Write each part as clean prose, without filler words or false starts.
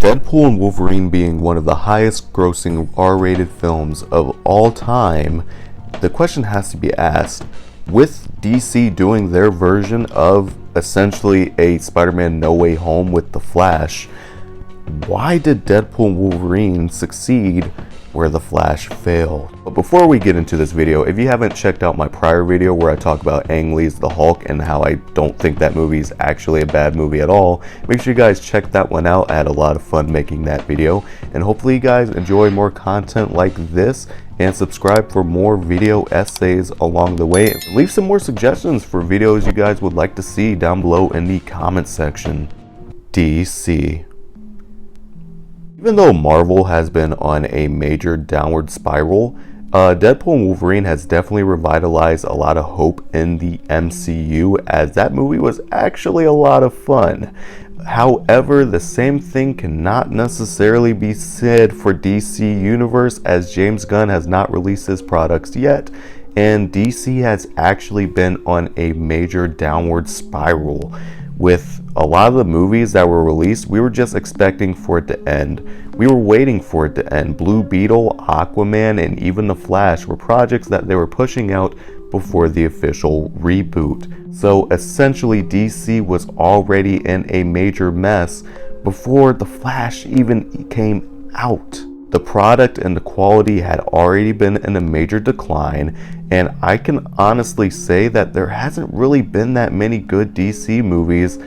Deadpool and Wolverine being one of the highest grossing R-rated films of all time, the question has to be asked, with DC doing their version of essentially a Spider-Man No Way Home with The Flash, why did Deadpool and Wolverine succeed where The Flash failed? But before we get into this video, if you haven't checked out my prior video where I talk about Ang Lee's The Hulk and how I don't think that movie is actually a bad movie at all, make sure you guys check that one out. I had a lot of fun making that video, and hopefully you guys enjoy more content like this, and subscribe for more video essays along the way. Leave some more suggestions for videos you guys would like to see down below in the comment section. DC. Even though Marvel has been on a major downward spiral, Deadpool and Wolverine has definitely revitalized a lot of hope in the MCU, as that movie was actually a lot of fun. However, the same thing cannot necessarily be said for DC Universe, as James Gunn has not released his products yet, and DC has actually been on a major downward spiral. With a lot of the movies that were released, we were just expecting for it to end. We were waiting for it to end. Blue Beetle, Aquaman, and even The Flash were projects that they were pushing out before the official reboot. So essentially DC was already in a major mess before The Flash even came out. The product and the quality had already been in a major decline, and I can honestly say that there hasn't really been that many good DC movies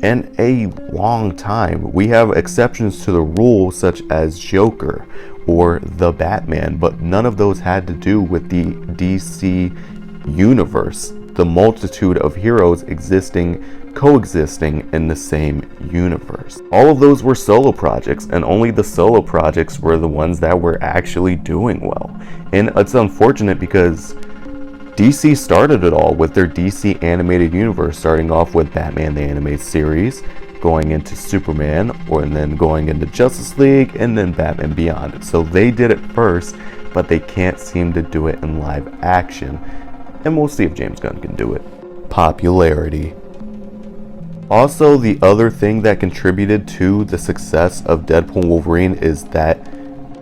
in a long time. We have exceptions to the rule, such as Joker or The Batman, but none of those had to do with the DC universe, the multitude of heroes coexisting in the same universe. All of those were solo projects, and only the solo projects were the ones that were actually doing well. And it's unfortunate because DC started it all with their DC animated universe, starting off with Batman the Animated Series, going into Superman, and then going into Justice League, and then Batman Beyond. So they did it first, but they can't seem to do it in live action. And we'll see if James Gunn can do it. Popularity. Also, the other thing that contributed to the success of Deadpool and Wolverine is that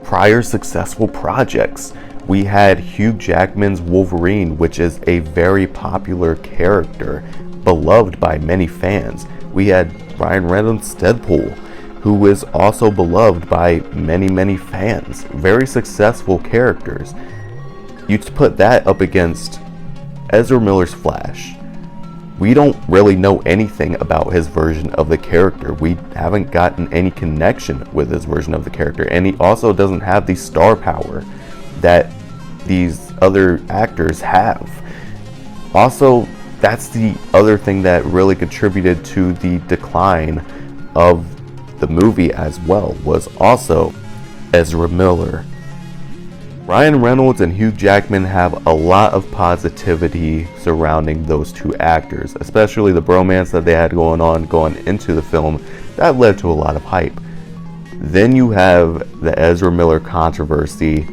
prior successful projects. We had Hugh Jackman's Wolverine, which is a very popular character, beloved by many fans. We had Ryan Reynolds' Deadpool, who is also beloved by many fans. Very successful characters. You put that up against Ezra Miller's Flash. We don't really know anything about his version of the character. We haven't gotten any connection with his version of the character, and he also doesn't have the star power that these other actors have. Also, that's the other thing that really contributed to the decline of the movie as well, was also Ezra Miller. Ryan Reynolds and Hugh Jackman have a lot of positivity surrounding those two actors, especially the bromance that they had going into the film. That led to a lot of hype. Then you have the Ezra Miller controversy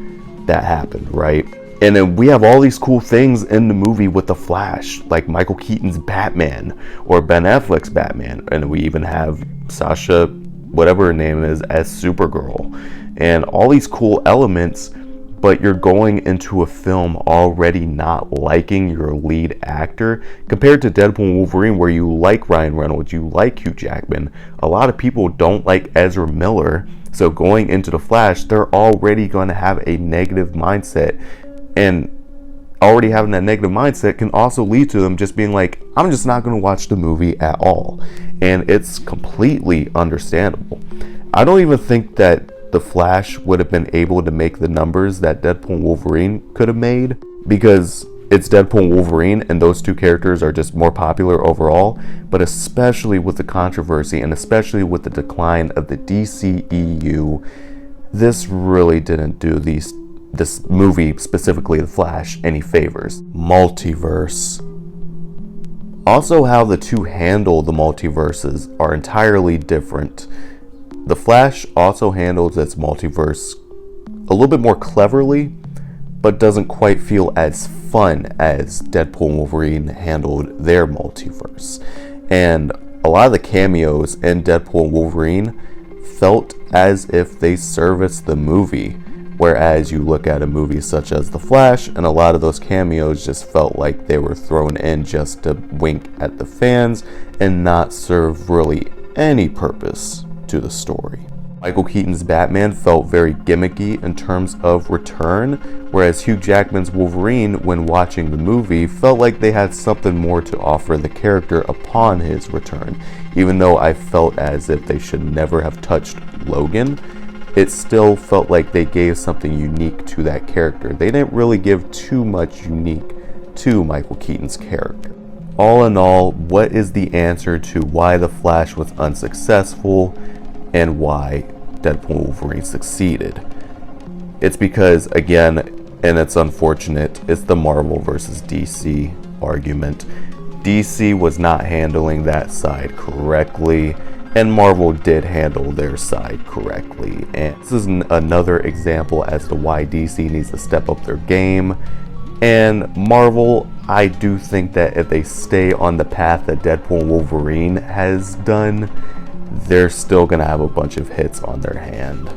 that happened, right? And then we have all these cool things in the movie with The Flash, like Michael Keaton's Batman or Ben Affleck's Batman, and we even have Sasha, whatever her name is, as Supergirl, and all these cool elements. But you're going into a film already not liking your lead actor, compared to Deadpool and Wolverine, where you like Ryan Reynolds, you like Hugh Jackman. A lot of people don't like Ezra Miller, so going into The Flash, they're already going to have a negative mindset, and already having that negative mindset can also lead to them just being like, I'm just not going to watch the movie at all. And it's completely understandable. I don't even think that The Flash would have been able to make the numbers that Deadpool and Wolverine could have made, because it's Deadpool and Wolverine and those two characters are just more popular overall. But especially with the controversy and especially with the decline of the DCEU, this really didn't do this movie, specifically The Flash, any favors. Multiverse. Also, how the two handle the multiverses are entirely different. The Flash also handles its multiverse a little bit more cleverly, but doesn't quite feel as fun as Deadpool and Wolverine handled their multiverse. And a lot of the cameos in Deadpool and Wolverine felt as if they serviced the movie. Whereas you look at a movie such as The Flash, and a lot of those cameos just felt like they were thrown in just to wink at the fans and not serve really any purpose to the story. Michael Keaton's Batman felt very gimmicky in terms of return, whereas Hugh Jackman's Wolverine, when watching the movie, felt like they had something more to offer the character upon his return. Even though I felt as if they should never have touched Logan, it still felt like they gave something unique to that character. They didn't really give too much unique to Michael Keaton's character. All in all, what is the answer to why The Flash was unsuccessful and why Deadpool and Wolverine succeeded? It's because, again, and it's unfortunate, it's the Marvel versus DC argument. DC was not handling that side correctly, and Marvel did handle their side correctly. And this is another example as to why DC needs to step up their game. And Marvel, I do think that if they stay on the path that Deadpool and Wolverine has done, they're still going to have a bunch of hits on their hand.